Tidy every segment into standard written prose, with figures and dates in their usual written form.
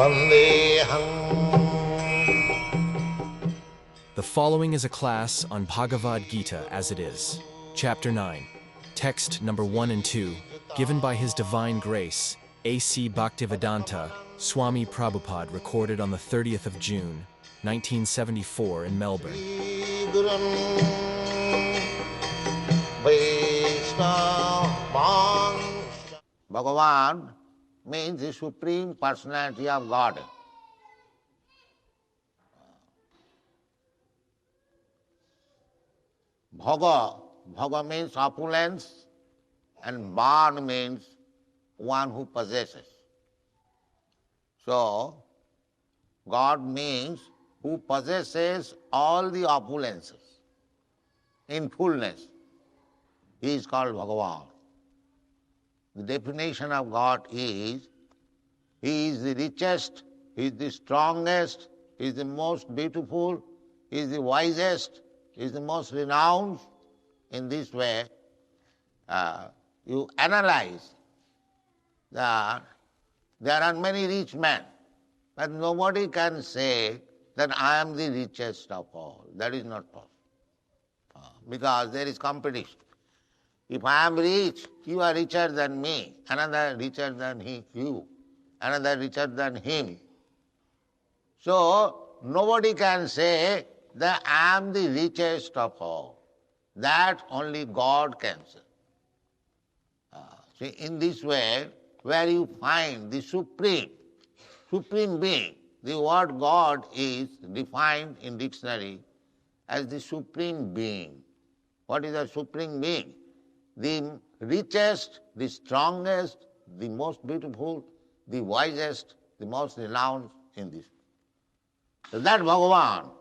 The following is a class on Bhagavad Gita as it is. Chapter 9, text number 1 and 2, given by His Divine Grace, A.C. Bhaktivedanta, Swami Prabhupada, recorded on the 30th of June, 1974 in Melbourne. Bhagavan means the Supreme Personality of God. Bhaga means opulence, and Ban means one who possesses. So, God means who possesses all the opulences in fullness. He is called Bhagavan. The definition of God is, He is the richest, He is the strongest, He is the most beautiful, He is the wisest, He is the most renowned. In this way, you analyze that there are many rich men, but nobody can say that I am the richest of all. That is not possible. Because there is competition. If I am rich, you are richer than me, another richer than you, another richer than him. So, nobody can say that I am the richest of all. That only God can say. See, in this way, where you find the Supreme Being, the word God is defined in dictionary as the Supreme Being. What is a Supreme Being? The richest, the strongest, the most beautiful, the wisest, the most renowned in this. So that Bhagavan,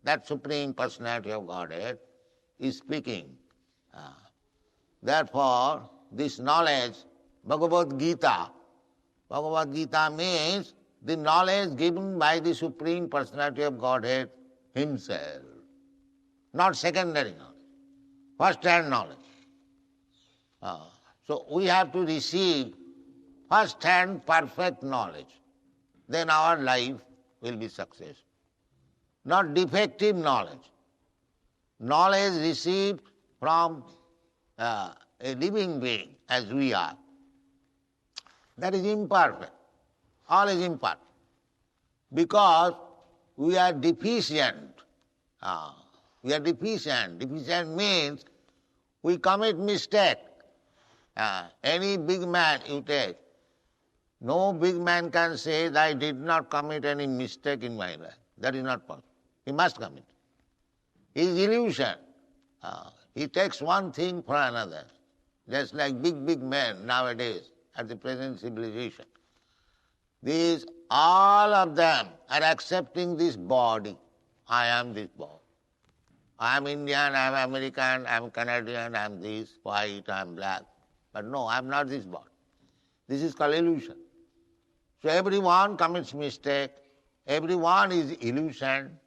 that Supreme Personality of Godhead, is speaking. Therefore, this knowledge, Bhagavad Gita means the knowledge given by the Supreme Personality of Godhead Himself. Not secondary knowledge, first-hand knowledge. So we have to receive first-hand perfect knowledge. Then our life will be successful. Not defective knowledge. Knowledge received from a living being as we are. That is imperfect. All is imperfect. Because we are deficient. We are deficient. Deficient means we commit mistake. Any big man you take, no big man can say that I did not commit any mistake in my life. That is not possible. He must commit. He is illusion. He takes one thing for another. Just like big men nowadays at the present civilization. These, all of them are accepting this body. I am this body. I am Indian, I am American, I am Canadian, I am this, white, I am black. But no, I am not this body. This is called illusion. So everyone commits mistake, everyone is illusion,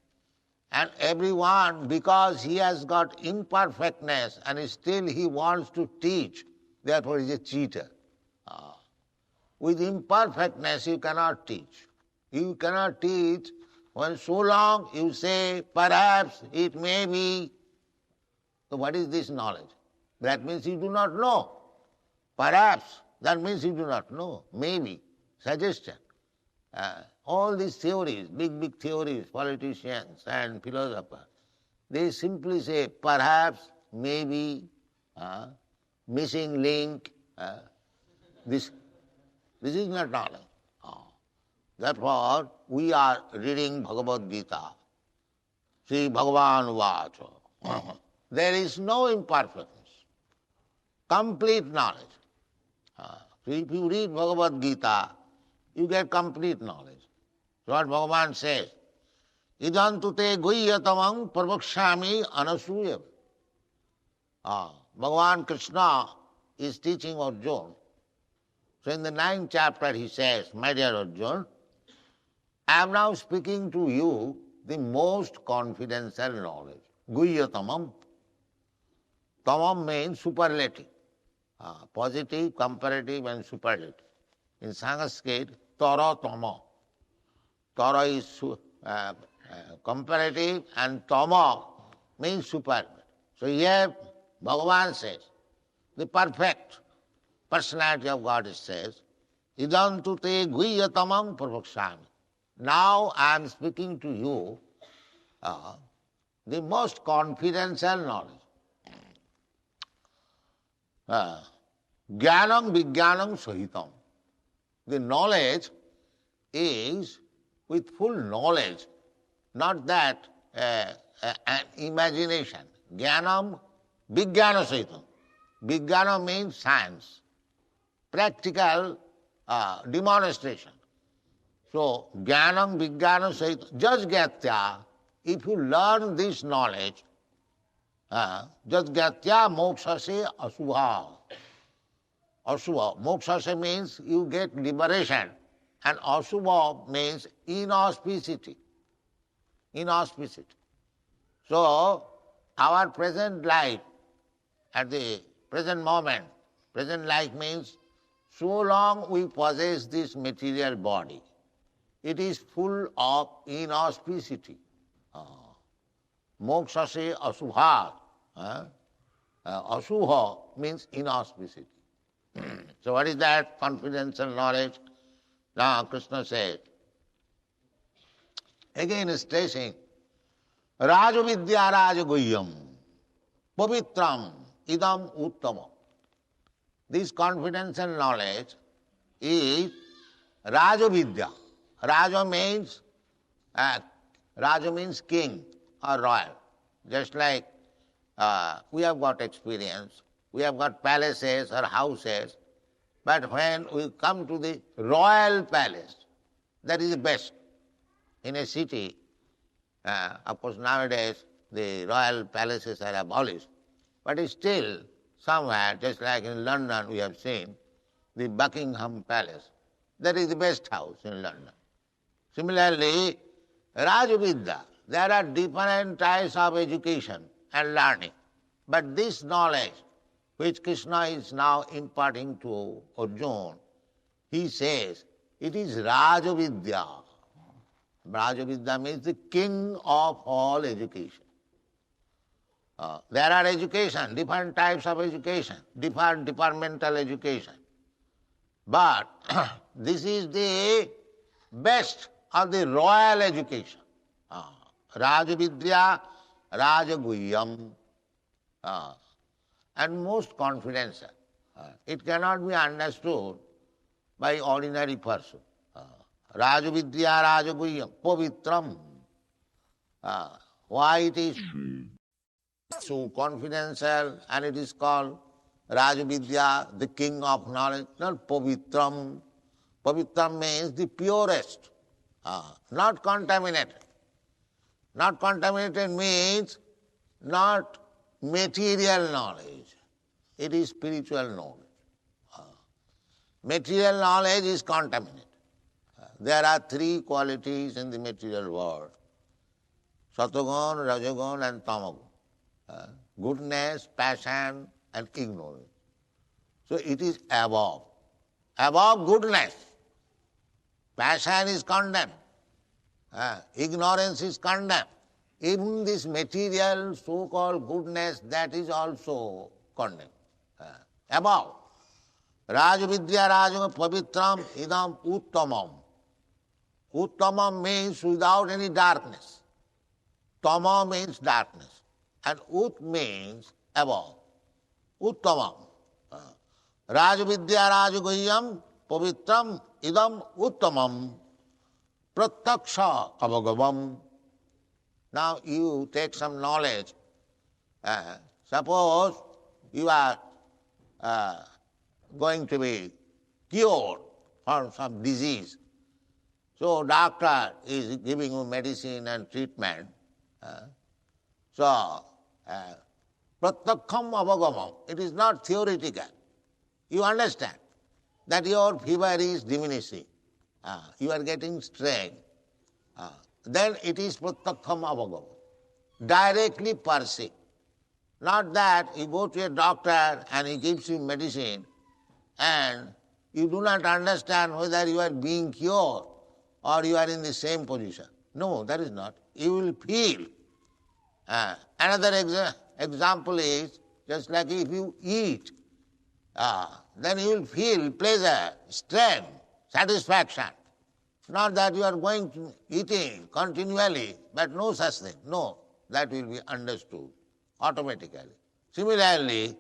and everyone, because he has got imperfectness and still he wants to teach, therefore he is a cheater. With imperfectness you cannot teach. You cannot teach when so long you say, perhaps, it may be. So what is this knowledge? That means you do not know. Perhaps, that means you do not know. Maybe, suggestion. All these theories, big theories, politicians and philosophers, they simply say, perhaps, maybe, missing link. This is not knowledge. Therefore, we are reading Bhagavad Gita. Sri Bhagavan Vacha. There is no imperfectness. Complete knowledge. So if you read Bhagavad Gita, you get complete knowledge. So what Bhagavan says, Idantu te guhyatamam pravakshami anasuyam. Bhagavan Krishna is teaching Arjuna. So in the 9th chapter he says, my dear Arjuna, I am now speaking to you the most confidential knowledge. Guhyatamam. Tamam means superlative. Positive, comparative and superlative. In Sanskrit, tara tama. Tara is comparative and Tama means superior. So here Bhagavan says, the perfect personality of God says, Idantu te guhyatamam pravakshami. Now I am speaking to you the most confidential knowledge. Jnanam vijnanam sahitam. The knowledge is with full knowledge, not that an imagination. Jnanam vijnana sahitam. Vijnana means science, practical demonstration. So, jnanam vijnana sahitam. Just gatya, if you learn this knowledge, just gatya mokshase asubha. Asubha. Mokshase means you get liberation, and asubha means inauspicity. Inauspicity. So, our present life, at the present moment, present life means so long we possess this material body, it is full of inauspicity. Mokshase asubha. Asubha means inauspicity. So what is that confidential knowledge? Now Krishna says, again stressing, Rajavidya Rajaguhyam, Pavitram, Idam Uttamam. This confidential knowledge is Rajavidya. Raja means king or royal. Just like we have got experience, we have got palaces or houses, but when we come to the royal palace, that is the best. In a city, of course nowadays the royal palaces are abolished, but still somewhere, just like in London we have seen, the Buckingham Palace, that is the best house in London. Similarly, Rajavidya, there are different types of education and learning, but this knowledge which Krishna is now imparting to Arjuna, he says it is Rajavidya. Rajavidya means the king of all education. There are education, different types of education, different departmental education. But this is the best of the royal education. Rajavidya, Rajaguhyam, and most confidential. It cannot be understood by ordinary person. Rajavidya, Rajaguhyam, Pavitram. Why it is so confidential and it is called Rajavidya, the king of knowledge, not Pavitram. Pavitram means the purest, not contaminated. Not contaminated means not material knowledge. It is spiritual knowledge. Material knowledge is contaminated. There are three qualities in the material world: Satagun, Rajagun and Tamagun. Goodness, passion and ignorance. So it is above. Above goodness. Passion is condemned. Ignorance is condemned. Even this material so-called goodness, that is also condemned. Above. Rajavidya Rajam Pavitram Idam Uttamam. Uttamam means without any darkness. Tama means darkness. And Ut means above. Uttamam. Rajavidya Rajaguhyam Pavitram Idam Uttamam Pratyaksha Avagavam. Now you take some knowledge. Suppose you are going to be cured for some disease. So doctor is giving you medicine and treatment. So Pratyaksham Avagamam, it is not theoretical. You understand that your fever is diminishing. You are getting strength. Then it is Pratyaksham Avagamam. Directly perceive. Not that you go to a doctor and he gives you medicine and you do not understand whether you are being cured or you are in the same position. No, that is not. You will feel. Another example is, just like if you eat, then you will feel pleasure, strength, satisfaction. Not that you are going to eating continually, but no such thing. No, that will be understood automatically. Similarly,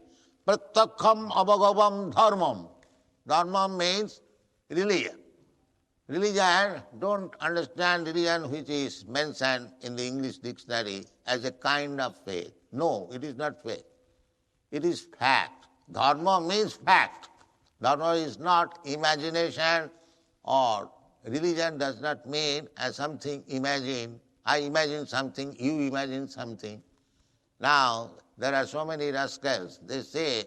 pratyakham abhagavam dharmam. Dharma means religion. Religion, don't understand religion which is mentioned in the English dictionary as a kind of faith. No, it is not faith. It is fact. Dharma means fact. Dharma is not imagination, or religion does not mean as something imagined. I imagine something, you imagine something. Now, there are so many rascals. They say,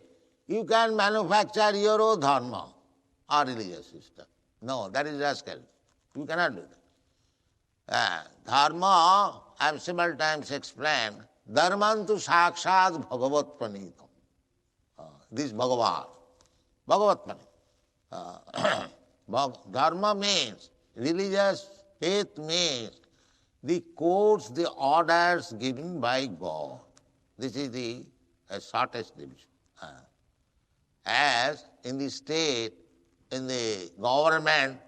you can manufacture your own dharma or religious system. No, that is rascal. You cannot do that. Dharma, I have several times explained, dharmantu sakshat bhagavat pranitam. This Bhagavad. Bhagavat pranita. Dharma means, religious faith means the codes, the orders given by God. This is the shortest division. As in the state, in the government,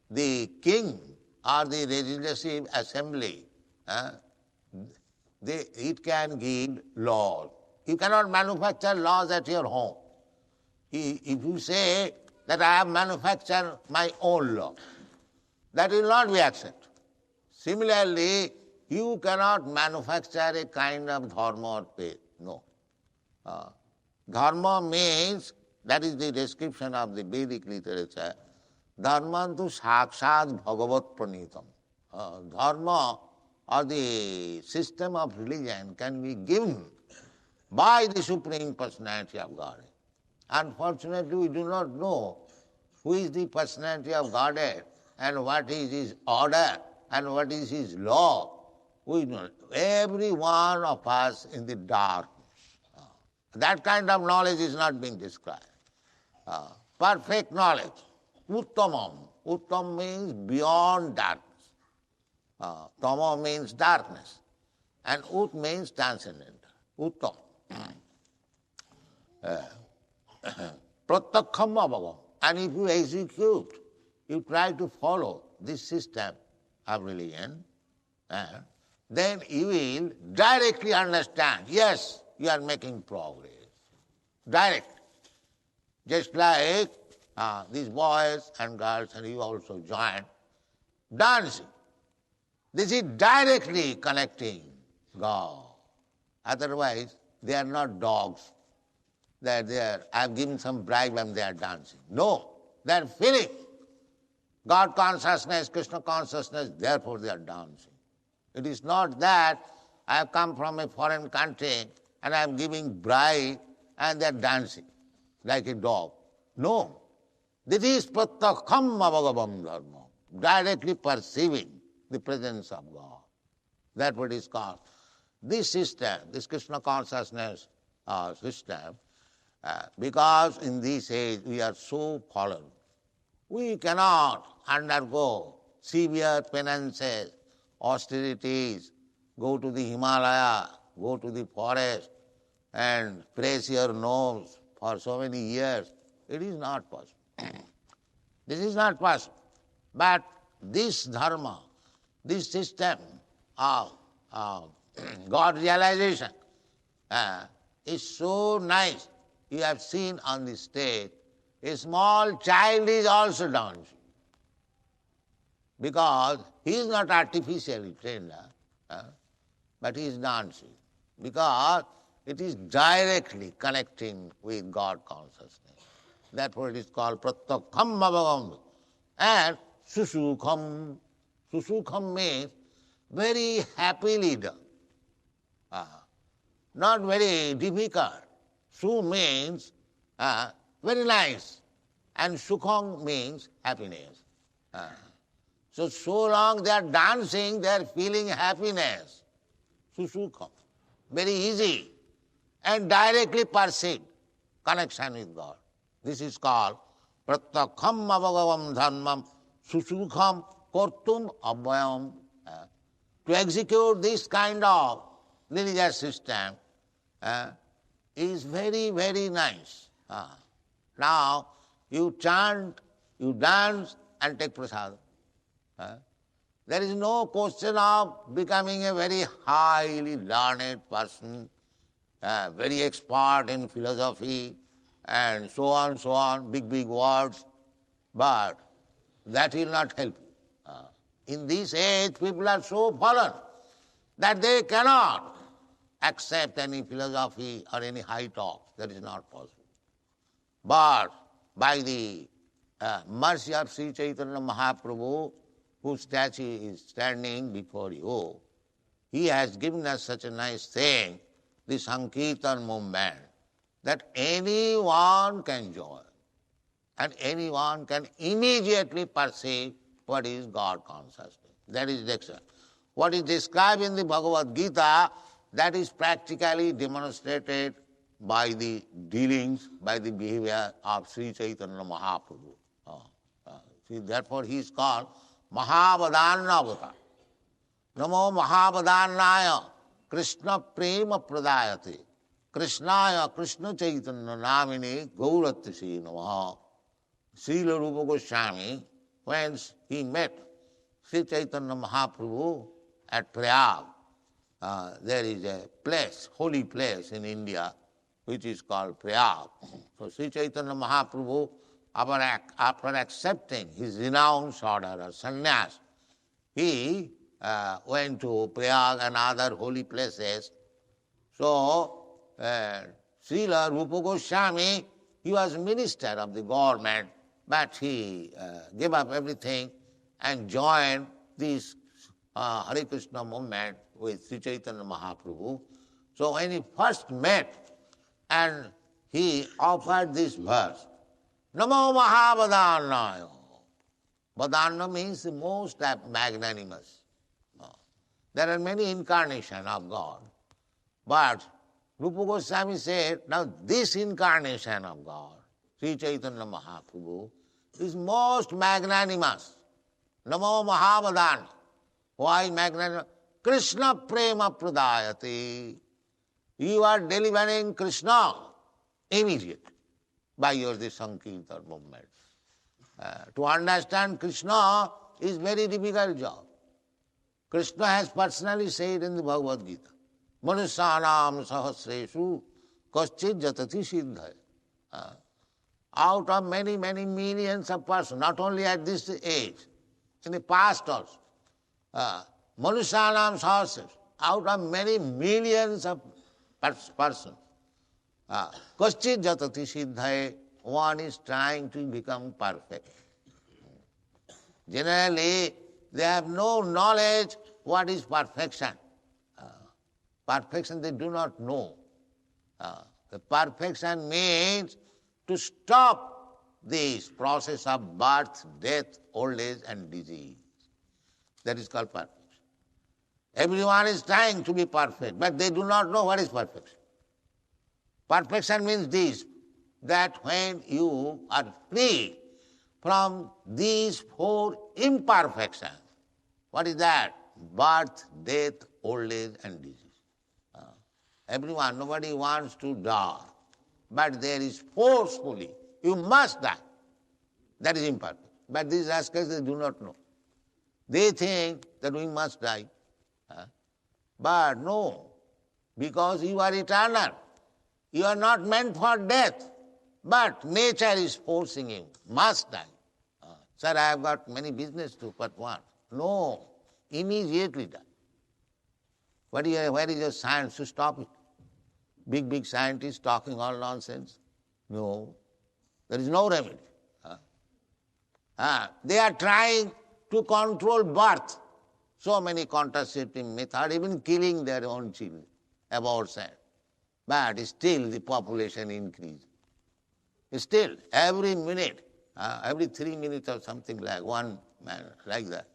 the king or the legislative assembly, it can give laws. You cannot manufacture laws at your home. If you say that I have manufactured my own law, that will not be accepted. Similarly, you cannot manufacture a kind of dharma or faith. No. Dharma means, that is the description of the Vedic literature, dharmantu sakshat bhagavat pranitam. Dharma or the system of religion can be given by the Supreme Personality of Godhead. Unfortunately, we do not know who is the Personality of Godhead and what is his order and what is his law. We know every one of us in the darkness. That kind of knowledge is not being described. Perfect knowledge, uttamam. Uttam means beyond darkness. Tama means darkness. And ut means transcendental. Uttam. Pratyakham abhagam. And if you execute, you try to follow this system of religion, then you will directly understand, yes, you are making progress. Direct. Just like these boys and girls, and you also join, dancing. This is directly connecting God. Otherwise, they are not dogs. I have given some bribe and they are dancing. No, they are feeling God consciousness, Krishna consciousness, therefore they are dancing. It is not that I have come from a foreign country and I am giving bribe and they are dancing like a dog. No. This is pratyakham avagavam dharma, directly perceiving the presence of God. That's what is called. This system, this Krishna consciousness system, because in this age we are so fallen, we cannot undergo severe penances, austerities, go to the Himalaya, go to the forest and press your nose for so many years. It is not possible. This is not possible. But this dharma, this system of God realization is so nice. You have seen on the stage, a small child is also dancing. Because he is not artificially trained, but he is dancing. Because it is directly connecting with God consciousness. Therefore it is called pratyakham avagam. And susukham. Susukham means very happily done. Not very difficult. Su means very nice. And sukham means happiness. So long they are dancing, they are feeling happiness. Susukham. Very easy. And directly perceived connection with God. This is called pratyakham avagavam dharmam susukham kortum abhyam, to execute this kind of religious system is very, very nice. Now, you chant, you dance, and take prasad. There is no question of becoming a very highly learned person, very expert in philosophy, and so on, big, big words. But that will not help you. In this age, people are so fallen that they cannot accept any philosophy or any high talk. That is not possible. But by the mercy of Sri Chaitanya Mahaprabhu, whose statue is standing before you, he has given us such a nice thing, the Sankirtan movement, that anyone can join and anyone can immediately perceive what is God consciousness. That is Nectar. What is described in the Bhagavad Gita, that is practically demonstrated by the dealings, by the behavior of Sri Chaitanya Mahaprabhu. See, therefore he is called Mahavadannavata. Namo Mahavadannaya Krishna Prema Pradayate Krishnaya Krishna Chaitanya Namine Gauratyasi Namaha. Srila Rupa Goswami, when he met Sri Chaitanya Mahaprabhu at Prayag, there is a place, holy place in India, which is called Prayag. So Sri Chaitanya Mahaprabhu, after accepting his renounced order or sannyas, he went to Prayag and other holy places. So Srila Rupa Goswami, he was minister of the government, but he gave up everything and joined this Hare Krishna movement with Sri Chaitanya Mahaprabhu. So when he first met, and he offered this verse, Namo Mahavadannaya. Vadanna means the most magnanimous. There are many incarnations of God, but Rupa Goswami said, now this incarnation of God, Sri Chaitanya Mahaprabhu, is most magnanimous. Namo Mahavadannaya. Why magnanimous? Krishna Prema Pradayate. You are delivering Krishna immediately by your this Sankirtan movement. To understand Krishna is very difficult job. Krishna has personally said in the Bhagavad Gita, Manusyanam sahasreshu kaschid jatati siddhaya. Out of many, many millions of persons, not only at this age, in the past also, Manusyanam sahasreshu, out of many millions of persons, kaschid jatati siddhaya, one is trying to become perfect. Generally, they have no knowledge what is perfection. Perfection they do not know. The perfection means to stop this process of birth, death, old age and disease. That is called perfection. Everyone is trying to be perfect, but they do not know what is perfection. Perfection means this, that when you are free from these four imperfections, what is that? Birth, death, old age and disease. Everyone, nobody wants to die, but there is forcefully, you must die. That is imperfect. But these rascals, they do not know. They think that we must die. But no, because you are eternal. You are not meant for death, but nature is forcing you, must die. Sir, I have got many business to perform. No, immediately die. Where is your science to stop it? Big, big scientists talking all nonsense? No, there is no remedy. They are trying to control birth. So many contraceptive methods, even killing their own children, abortion. But still the population increases. Still, every minute, every 3 minutes or something like one man, like that.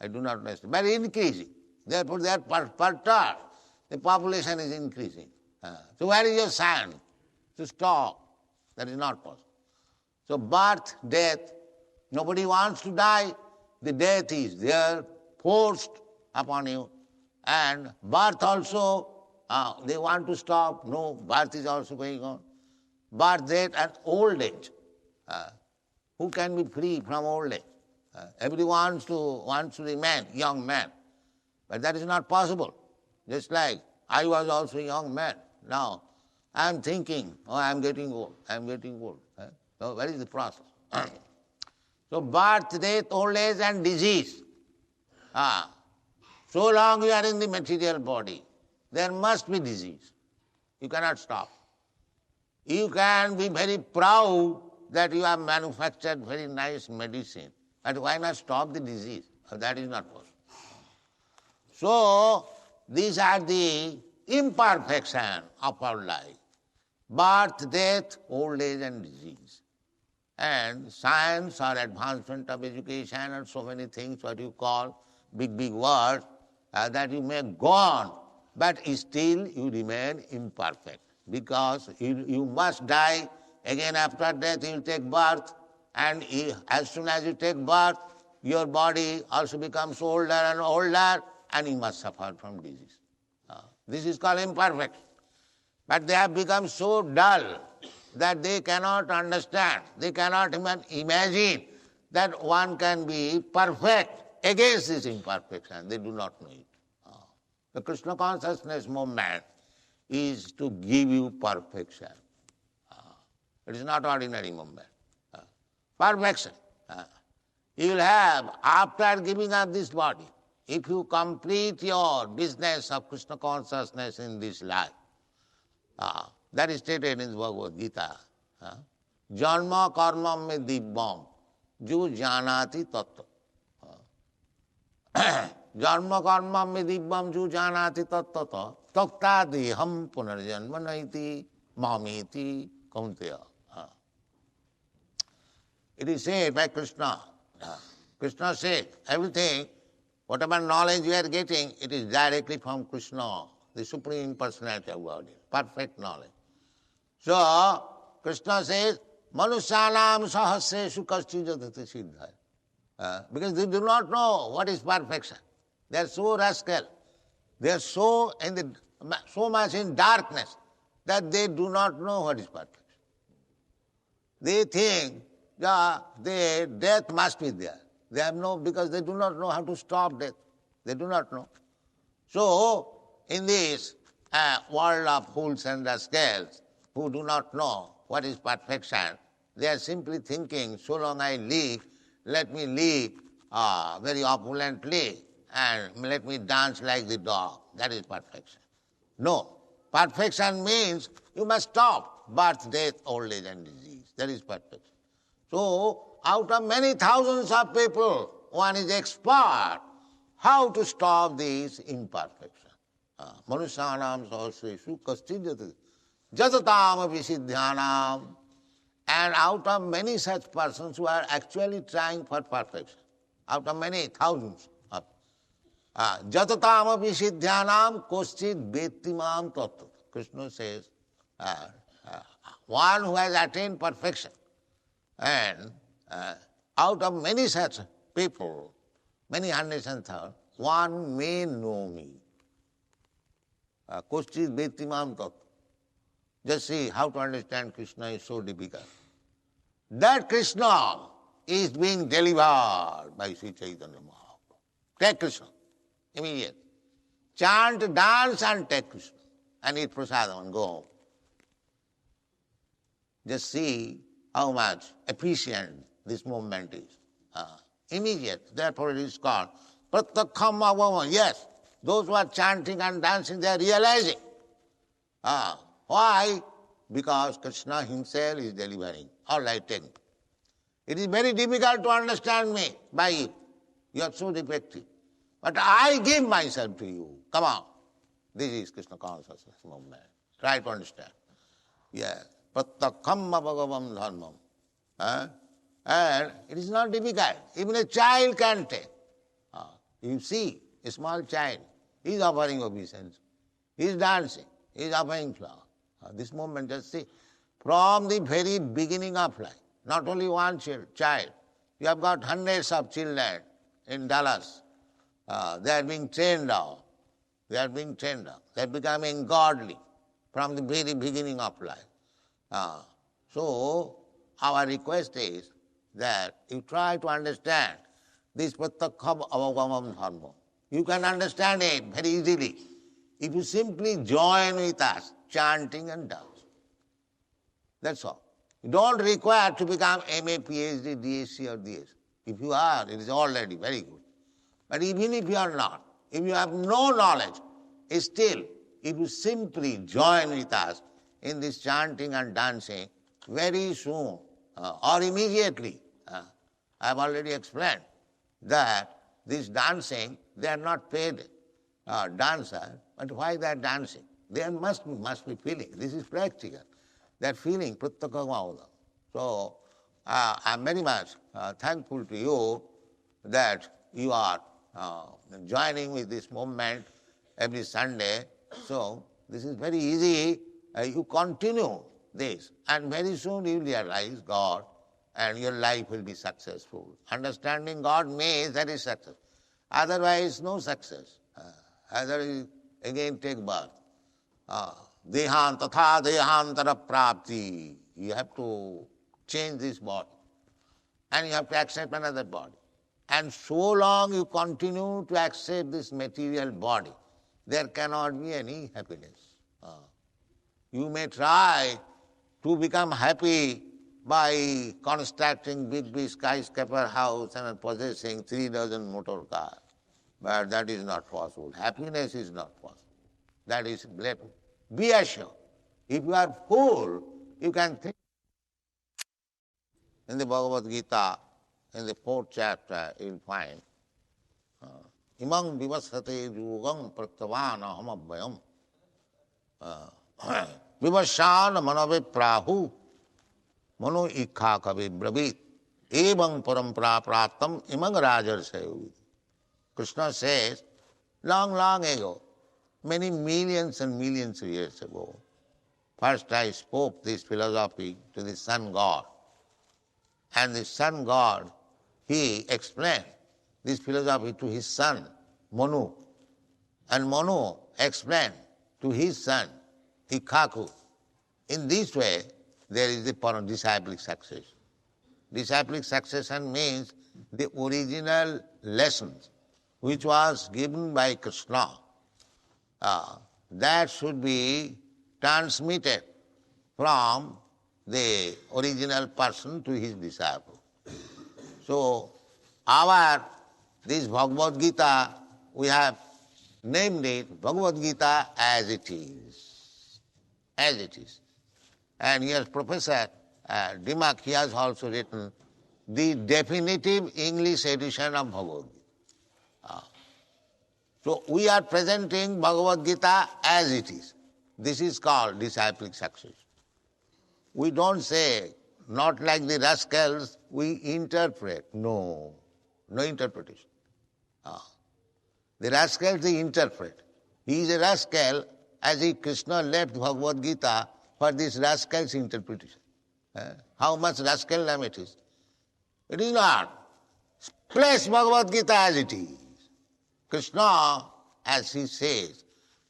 I do not understand. But increasing. Therefore, they are perturbed. The population is increasing. So where is your science to stop? That is not possible. So birth, death, nobody wants to die. the death is there, forced upon you. And birth also, they want to stop. No, birth is also going on. Birth, death, and old age. Who can be free from old age? Everyone wants to remain young man. But that is not possible. Just like I was also a young man. Now, I am thinking, I am getting old. So what is the process? So birth, death, old age and disease. So long you are in the material body, there must be disease. You cannot stop. You can be very proud that you have manufactured very nice medicine, but why not stop the disease? That is not possible. So these are the imperfection of our life. Birth, death, old age and disease. And science or advancement of education and so many things, what you call big words, that you may go on, but still you remain imperfect. Because you must die, again after death you will take birth, and as soon as you take birth, your body also becomes older and older, and you must suffer from disease. This is called imperfection. But they have become so dull that they cannot understand, they cannot even imagine that one can be perfect against this imperfection. They do not know it. The Krishna consciousness movement is to give you perfection. It is not ordinary movement. Perfection. You will have, after giving up this body, if you complete your business of Krishna consciousness in this life, that is stated in Bhagavad Gita. Janma karma me dibbam, ju janati tattva. Janma karma me dibbam, ju janati tattva. Takta deham punarjanma naiti mamiti kaunteya. It is said by Krishna. Krishna said, everything, whatever knowledge you are getting, it is directly from Krishna, the Supreme Personality of Godhead, perfect knowledge. So, Krishna says, Manusyanam sahasreshu kaschid jatati siddhaya. Because they do not know what is perfection. They are so rascal. They are so much in darkness that they do not know what is perfection. They think death must be there. They have because they do not know how to stop death. They do not know. So, in this world of fools and rascals who do not know what is perfection, they are simply thinking, so long I live, let me live very opulently and let me dance like the dog. That is perfection. No. Perfection means you must stop birth, death, old age and disease. That is perfection. So, out of many thousands of people, one is expert how to stop these imperfections. Manusyanam sahasreshu kaschid jatati jatatam visiddhyanam. And out of many such persons who are actually trying for perfection, out of many thousands of jatatam visiddhyanam kaschid vettimam tattva. Krishna says, one who has attained perfection, and out of many such people, many hundreds and thousands, one may know me. Kaschid vettimam tattva. Just see how to understand Krishna is so difficult. That Krishna is being delivered by Sri Chaitanya Mahaprabhu. Take Krishna, immediate. Chant, dance and take Krishna. And eat prasadam and go home. Just see how much efficient this movement is. Immediate. Therefore it is called Pratakham Avama. Yes, those who are chanting and dancing, they are realizing. Why? Because Krishna himself is delivering. All right, take me. It is very difficult to understand me by you. You are so defective. But I give myself to you. Come on. This is Krishna consciousness movement. Try to understand. Yes. Pratakham bhagavam dharmam. And it is not difficult. Even a child can take. You see, a small child, he is offering obeisance. He is dancing. He is offering flower. This movement, just see, from the very beginning of life, not only one child, you have got hundreds of children in Dallas. They are being trained now. They are being trained now. They are becoming godly from the very beginning of life. So, our request is that you try to understand this pratyakha avagamam dharma. You can understand it very easily if you simply join with us, chanting and dance. That's all. You don't require to become MA, PhD, DSc or DS. If you are, it is already very good. But even if you are not, if you have no knowledge, still, if you simply join with us in this chanting and dancing, very soon or immediately, I have already explained that this dancing, they are not paid dancers, but why they are dancing? They must be feeling. This is practical. They are feeling pratyakha. So I am very much thankful to you that you are joining with this movement every Sunday. So this is very easy. You continue this, and very soon you will realize God, and your life will be successful. Understanding God means that is success. Otherwise, no success. Otherwise, again take birth. Dehan tatha dehantara prapti. You have to change this body. And you have to accept another body. And so long you continue to accept this material body, there cannot be any happiness. You may try to become happy by constructing big skyscraper house and possessing 3 dozen motor cars. But that is not possible. Happiness is not possible. That is blatant. Be assured. If you are full, you can think. In the Bhagavad Gita, in the 4th chapter, you will find Imang vivasate yugam praktavana hamabhayam vivasana manave prahu mano ikha kavi brabit evang parampara praptam imang rajarsayu. Krishna says, long ago, many millions and millions of years ago, first I spoke this philosophy to the sun god. And the sun god, he explained this philosophy to his son, Manu. And Manu explained to his son, Ikhaku. In this way, there is the disciplic succession. Disciplic succession means the original lessons which was given by Krishna. That should be transmitted from the original person to his disciple. So, this Bhagavad Gita, we have named it Bhagavad Gita as it is. As it is. And here Professor Dimak, he has also written the definitive English edition of Bhagavad Gita. So we are presenting Bhagavad Gita as it is. This is called disciplic succession. We don't say, not like the rascals, we interpret. No interpretation. The rascals, they interpret. He is a rascal as if Krishna left Bhagavad Gita for this rascal's interpretation. How much rascaldom it is. It is not. Place Bhagavad Gita as it is. Krishna, as he says,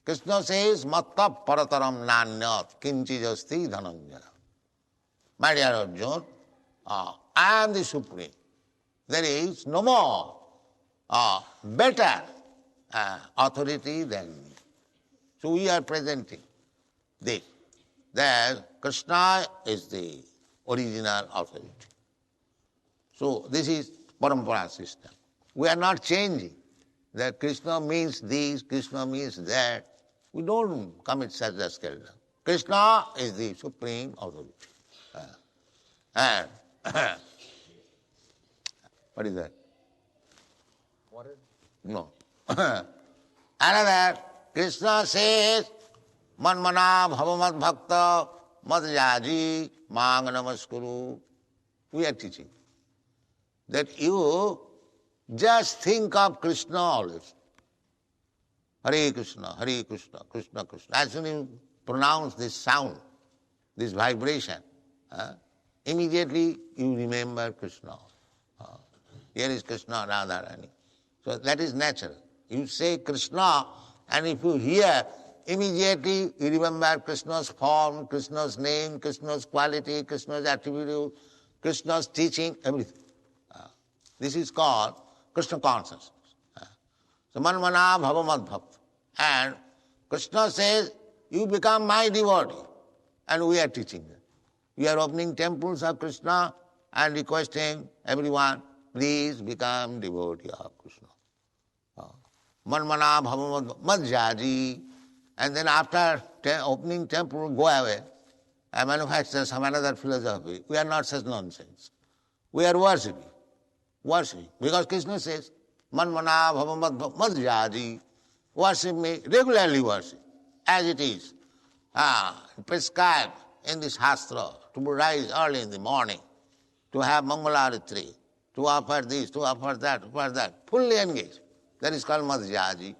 Krishna says, Matta parataram nanyat kinchijasti dhananjana. My dear Arjuna, I am the Supreme. There is no more better authority than me. So we are presenting this, that Krishna is the original authority. So this is parampara system. We are not changing that Krishna means this, Krishna means that. We don't commit such a scandal. Krishna is the supreme authority. And what is that? Water? No. Another, Krishna says, Manmana bhavamad bhakta madhyaji mang namaskuru. We are teaching that you just think of Krishna always. Hare Krishna, Krishna Krishna. As soon as you pronounce this sound, this vibration, immediately you remember Krishna. Here is Krishna, Radharani. So that is natural. You say Krishna, and if you hear, immediately you remember Krishna's form, Krishna's name, Krishna's quality, Krishna's attribute, Krishna's teaching, everything. This is called Krishna consciousness. So manmana bhava mad bhakta. And Krishna says, you become my devotee. And we are teaching them. We are opening temples of Krishna and requesting everyone, please become devotee of Krishna. Manmana bhava mad jaji. And then after opening temple, go away and manufacture some another philosophy. We are not such nonsense. We are worshipping. Worship. Because Krishna says, manmana bhava mad jaji. Worship me, regularly worship, as it is. Prescribed in this Shastra to rise early in the morning, to have Mangalaratri, to offer this, to offer that, fully engaged. That is called madhyaji.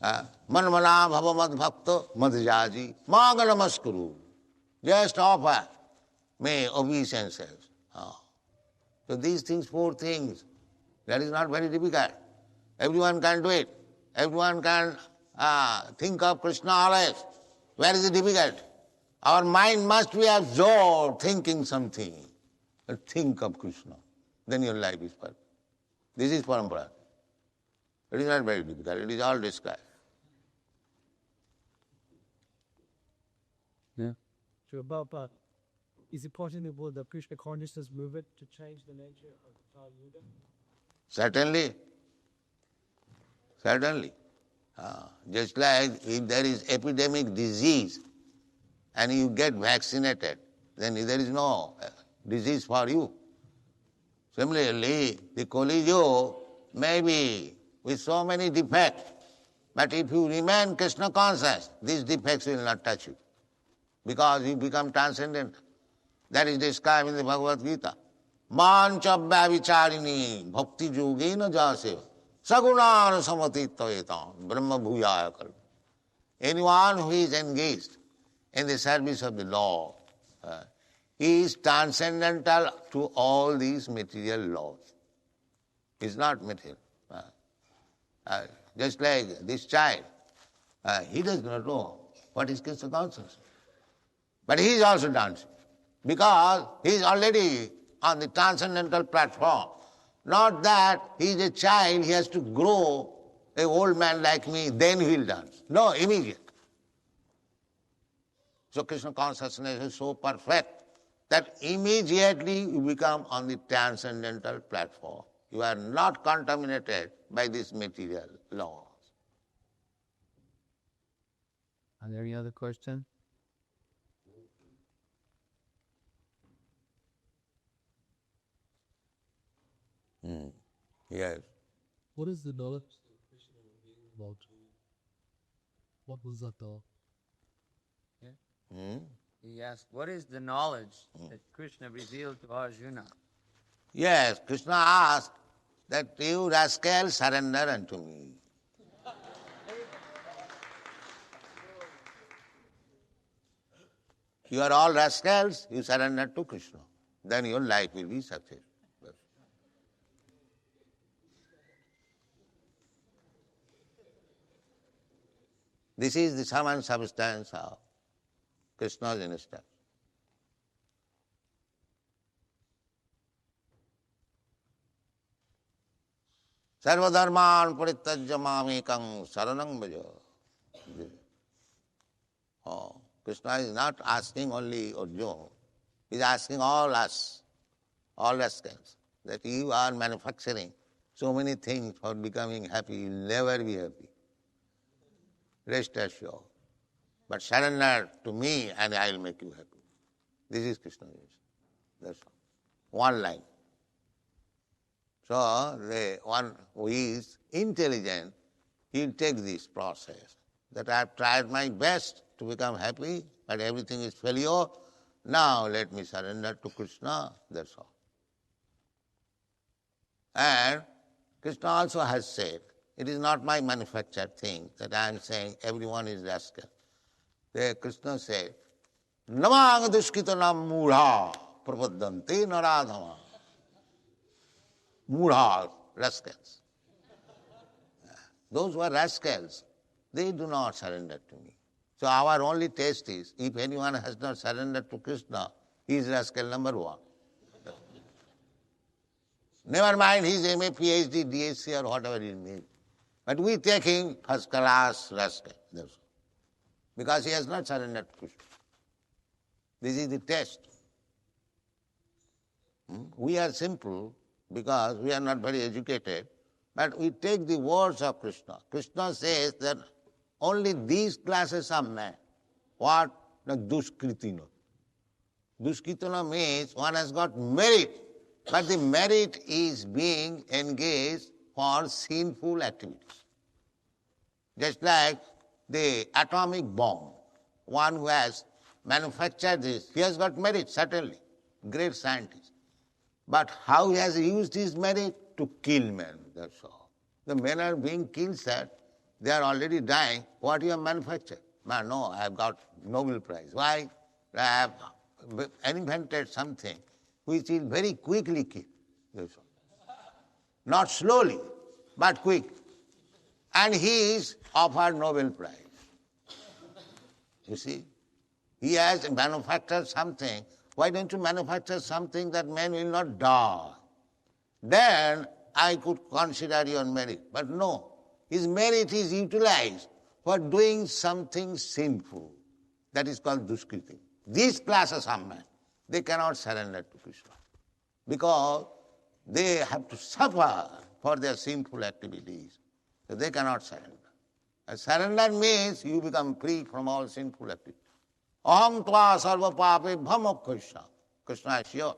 Manmana bhava mad bhakta madhyaji. Maga namaskuru. Just offer me obeisances. So these things, 4 things, that is not very difficult. Everyone can do it. Everyone can think of Krishna always. Where is it difficult? Our mind must be absorbed thinking something. Think of Krishna. Then your life is perfect. This is parampara. It is not very difficult. It is all described. Yeah. So about is it possible the Krishna consciousness movement to change the nature of the Kali Yuga? Certainly. Certainly. Just like if there is epidemic disease and you get vaccinated, then there is no disease for you. Similarly, the Kali Yuga may be with so many defects, but if you remain Krishna conscious, these defects will not touch you, because you become transcendent. That is described in the Bhagavad Gita. Manchabhya vicharini bhakti yogena jaseva sagunan samatitvayetam brahma bhuyaya kalpa. Anyone who is engaged in the service of the Lord, he is transcendental to all these material laws. He is not material. Just like this child, he does not know what is Krishna consciousness. But he is also dancing, because he is already on the transcendental platform. Not that he is a child, he has to grow an old man like me, then he will dance. No, immediate. So Krishna consciousness is so perfect that immediately you become on the transcendental platform. You are not contaminated by this material laws. Are there any other questions? Yes. What is the knowledge that Krishna revealed about? What was that though? He asked, what is the knowledge that Krishna revealed to Arjuna? Yes, Krishna asked that you rascal surrender unto me. You are all rascals, you surrender to Krishna. Then your life will be successful. This is the sum and substance of Krishna's instruction. Sarvadharman parityajya mamekam saranam bhaja. Krishna is not asking only Arjuna, he is asking all us, all rascals, that you are manufacturing so many things for becoming happy, you will never be happy. Rest assured. But surrender to me and I will make you happy. This is Krishna's mission. That's all. One line. So the one who is intelligent, he will take this process. That I have tried my best to become happy, but everything is failure. Now let me surrender to Krishna, that's all. And Krishna also has said, it is not my manufactured thing that I am saying everyone is rascal. There Krishna said, Namang dushkitanam mudha prapaddante naradhama. Mudha, rascals. Those who are rascals, they do not surrender to me. So our only test is, if anyone has not surrendered to Krishna, he is rascal number one. Never mind his MA, PhD, DSc or whatever he may. But we take him first class rascal. That's all. Because he has not surrendered to Krishna. This is the test. We are simple because we are not very educated, but we take the words of Krishna. Krishna says that only these classes of men. What? The duskritina. Duskritina means one has got merit, but the merit is being engaged for sinful activities. Just like the atomic bomb. One who has manufactured this, he has got merit, certainly. Great scientist. But how he has used his merit? To kill men, that's all. The men are being killed, sir. They are already dying. What you have manufactured? Man, no, I have got Nobel Prize. Why? I have invented something which will very quickly kill. That's all. Not slowly, but quick. And he is offered Nobel Prize. You see? He has manufactured something. Why don't you manufacture something that men will not die? Then I could consider your merit. But no, his merit is utilized for doing something sinful. That is called duskriti. These classes of men, they cannot surrender to Krishna because they have to suffer for their sinful activities. So they cannot surrender. And surrender means you become free from all sinful activities. Aham tva sarva pape bhamok Krishna. Krishna is sure.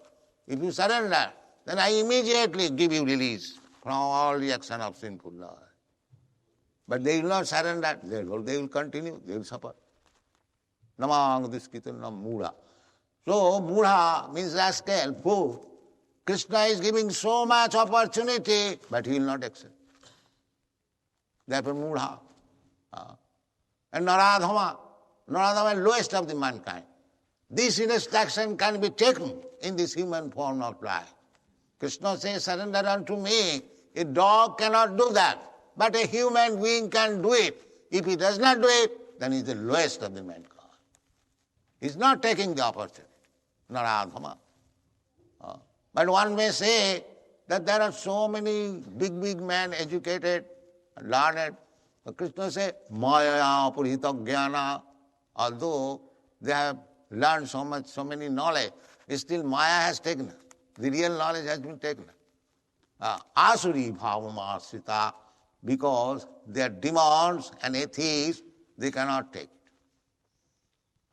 If you surrender, then I immediately give you release from all the action of sinful life. But they will not surrender, therefore they will continue, they will suffer. Namang diskitanam mudha. So mudha means rascal, fool. Krishna is giving so much opportunity, but he will not accept. Therefore mudha. And naradhama. Naradhama is lowest of the mankind. This instruction can be taken in this human form of life. Krishna says, surrender unto me. A dog cannot do that, but a human being can do it. If he does not do it, then he is the lowest of the mankind. He is not taking the opportunity. Naradhama. But one may say that there are so many big men, educated, learned. But Krishna says, Maya purhita jnana. Although they have learned so much, so many knowledge, still Maya has taken it. The real knowledge has been taken. Asuri bhavamasrita, because they are demons and atheists, they cannot take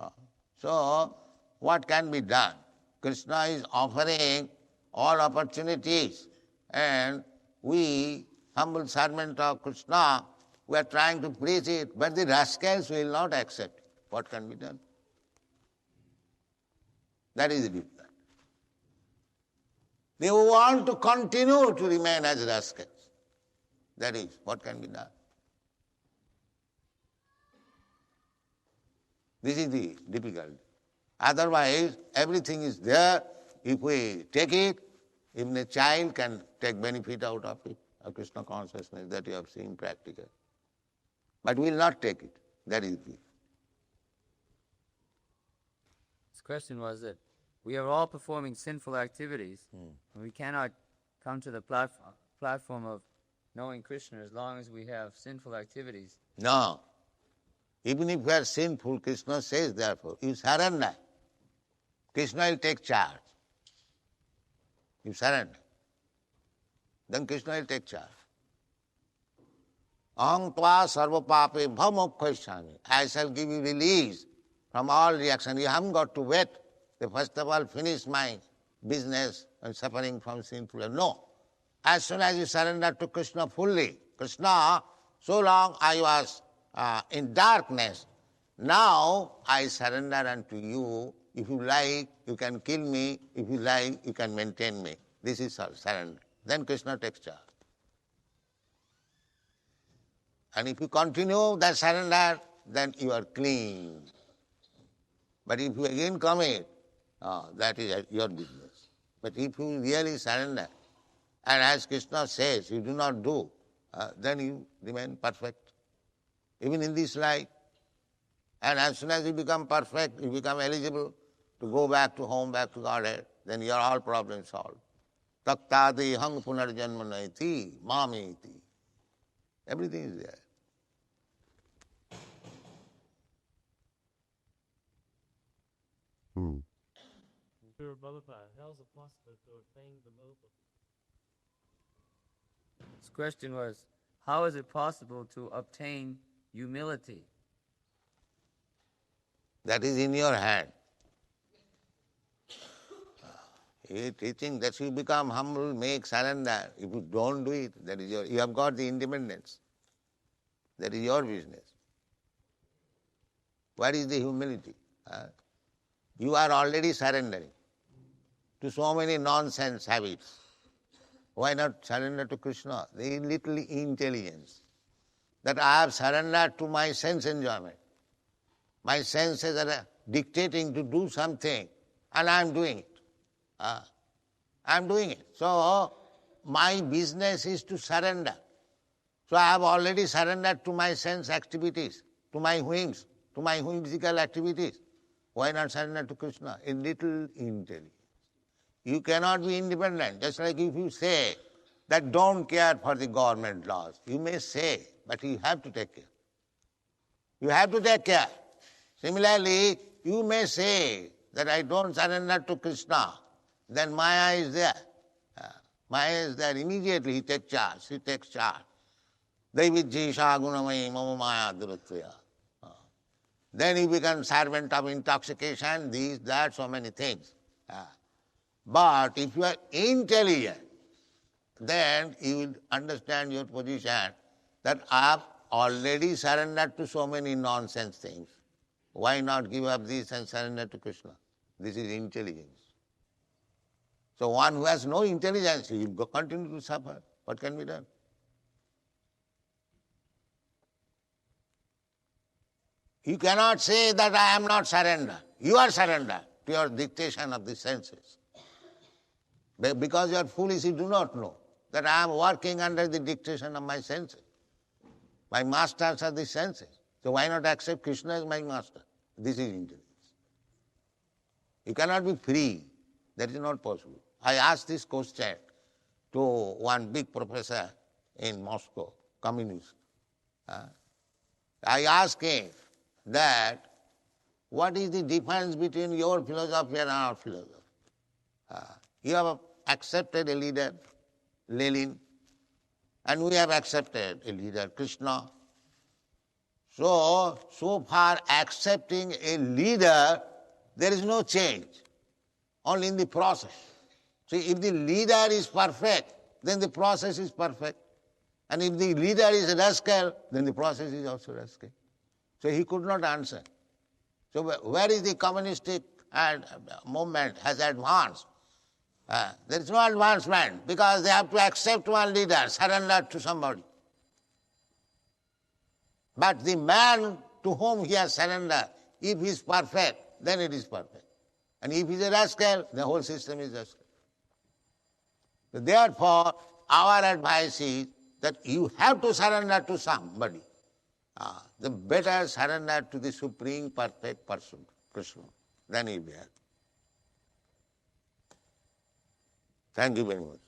it. So, what can be done? Krishna is offering all opportunities, and we, humble servant of Krishna, we are trying to preach it, but the rascals will not accept it. What can be done? That is the difference. They want to continue to remain as rascals. That is what can be done. This is the difficulty. Otherwise, everything is there. If we take it, even a child can take benefit out of it, of Krishna consciousness that you have seen practical. But we will not take it. That is the. His question was that we are all performing sinful activities, and we cannot come to the platform of knowing Krishna as long as we have sinful activities. No. Even if we are sinful, Krishna says, therefore, you surrender. Krishna will take charge. You surrender. Then Krishna will take charge. Aham tva sarva pape bhamokkhayasami. I shall give you release from all reaction. You haven't got to wait. First of all, finish my business and suffering from sinful life. No. As soon as you surrender to Krishna fully, Krishna, so long I was in darkness. Now I surrender unto you. If you like, you can kill me. If you like, you can maintain me. This is surrender. Then Krishna takes charge. And if you continue that surrender, then you are clean. But if you again commit, that is your business. But if you really surrender, and as Krishna says, you do not do, then you remain perfect. Even in this life. And as soon as you become perfect, you become eligible to go back to home, back to Godhead, then your all problems solved. Taktadi hang punarjanmanaiti mamiti. Everything is there. Srila Prabhupada, how is it possible to attain the mobile? His question was, how is it possible to obtain humility? That is in your hand. He is teaching that you become humble, make surrender. If you don't do it, that is you have got the independence. That is your business. What is the humility? You are already surrendering to so many nonsense habits. Why not surrender to Krishna? The little intelligence. That I have surrendered to my sense enjoyment. My senses are dictating to do something, and I am doing it. I am doing it. So, my business is to surrender. So, I have already surrendered to my sense activities, to my whims, to my whimsical activities. Why not surrender to Krishna? A little intelligence. You cannot be independent. Just like if you say that don't care for the government laws, you may say, but you have to take care. You have to take care. Similarly, you may say that I don't surrender to Krishna, then Maya is there. Maya is there. Immediately he takes charge. She takes charge. Daivijjisha gunamai mama maya durattvaya. Then he becomes servant of intoxication, this, that, so many things. But if you are intelligent, then you will understand your position that I have already surrendered to so many nonsense things. Why not give up this and surrender to Krishna? This is intelligence. So one who has no intelligence, he will continue to suffer. What can be done? You cannot say that I am not surrendered. You are surrendered to your dictation of the senses. Because you are foolish, you do not know that I am working under the dictation of my senses. My masters are the senses. So why not accept Krishna as my master? This is intelligence. You cannot be free. That is not possible. I asked this question to one big professor in Moscow, communist. I asked him that what is the difference between your philosophy and our philosophy? You have accepted a leader, Lenin, and we have accepted a leader, Krishna. So far accepting a leader, there is no change, only in the process. See, if the leader is perfect, then the process is perfect. And if the leader is a rascal, then the process is also rascal. So he could not answer. So where is the communistic movement has advanced? There is no advancement because they have to accept one leader, surrender to somebody. But the man to whom he has surrendered, if he is perfect, then it is perfect. And if he is a rascal, the whole system is rascal. So therefore, our advice is that you have to surrender to somebody. The better surrender to the Supreme Perfect Person, Krishna, than you will. Thank you very much.